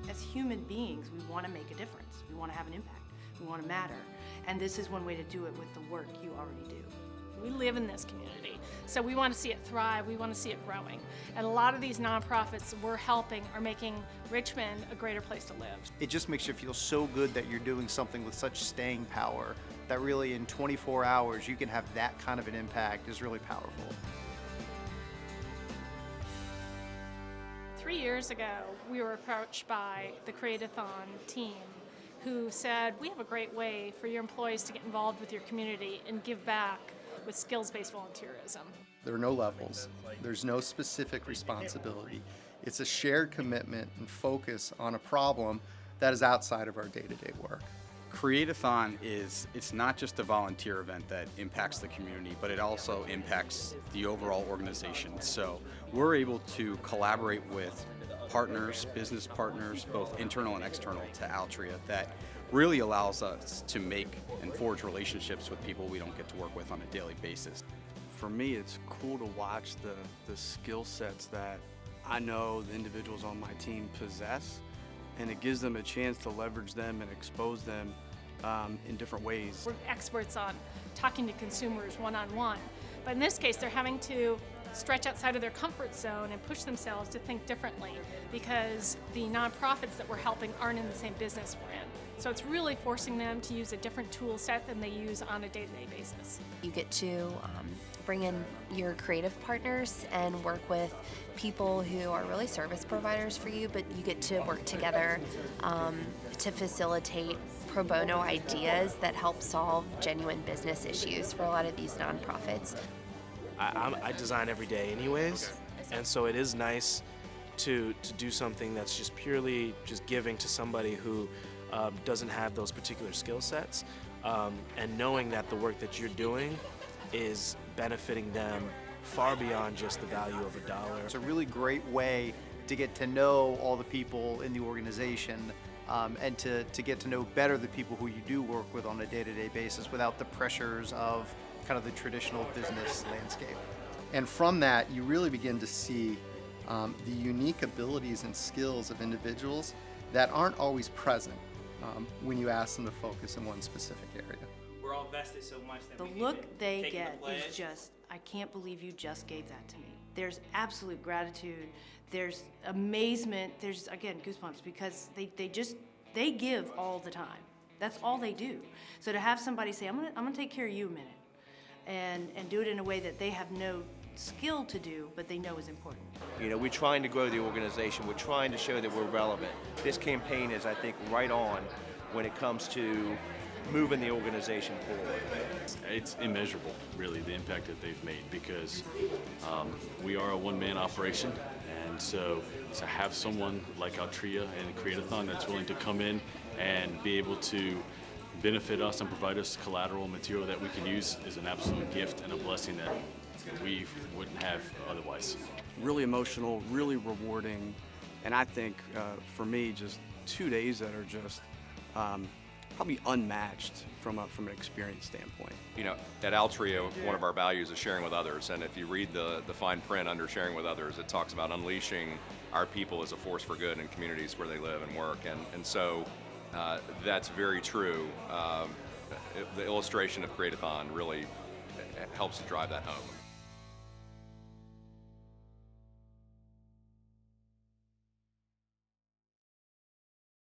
As human beings, we want to make a difference. We want to have an impact. We want to matter. And this is one way to do it with the work you already do. We live in this community, so we want to see it thrive, we want to see it growing. And a lot of these nonprofits we're helping are making Richmond a greater place to live. It just makes you feel so good that you're doing something with such staying power, that really in 24 hours you can have that kind of an impact is really powerful. 3 years ago, we were approached by the CreateAthon team who said, we have a great way for your employees to get involved with your community and give back with skills-based volunteerism. There are no levels. There's no specific responsibility. It's a shared commitment and focus on a problem that is outside of our day-to-day work. CreateAthon it's not just a volunteer event that impacts the community, but it also impacts the overall organization. So we're able to collaborate with partners, business partners, both internal and external to Altria, that really allows us to make and forge relationships with people we don't get to work with on a daily basis. For me, it's cool to watch the skill sets that I know the individuals on my team possess, and it gives them a chance to leverage them and expose them in different ways. We're experts on talking to consumers one-on-one, but in this case they're having to stretch outside of their comfort zone and push themselves to think differently because the nonprofits that we're helping aren't in the same business we're in. So it's really forcing them to use a different tool set than they use on a day-to-day basis. You get to bring in your creative partners and work with people who are really service providers for you, but you get to work together to facilitate pro bono ideas that help solve genuine business issues for a lot of these nonprofits. I design every day anyways, and so it is nice to do something that's just purely just giving to somebody who doesn't have those particular skill sets, and knowing that the work that you're doing is benefiting them far beyond just the value of $1. It's a really great way to get to know all the people in the organization and to get to know better the people who you do work with on a day-to-day basis without the pressures of kind of the traditional business landscape. And from that, you really begin to see the unique abilities and skills of individuals that aren't always present when you ask them to focus in one specific area. We're all vested so much that The we look they taking get the is pledge. just, I can't believe you just gave that to me. There's absolute gratitude, there's amazement, there's, again, goosebumps, because they give all the time. That's all they do. So to have somebody say, I'm gonna take care of you a minute, and do it in a way that they have no skill to do, but they know is important. You know, we're trying to grow the organization. We're trying to show that we're relevant. This campaign is, I think, right on when it comes to moving the organization forward. It's immeasurable, really, the impact that they've made, because we are a one-man operation, and so to have someone like Altria and CreateAthon that's willing to come in and be able to benefit us and provide us collateral material that we can use is an absolute gift and a blessing that we wouldn't have otherwise. Really emotional, really rewarding, and I think for me, just 2 days that are just probably unmatched from an experience standpoint. You know, at Altria, one of our values is sharing with others, and if you read the fine print under sharing with others, it talks about unleashing our people as a force for good in communities where they live and work, and so that's very true. The illustration of CreateAthon really helps to drive that home.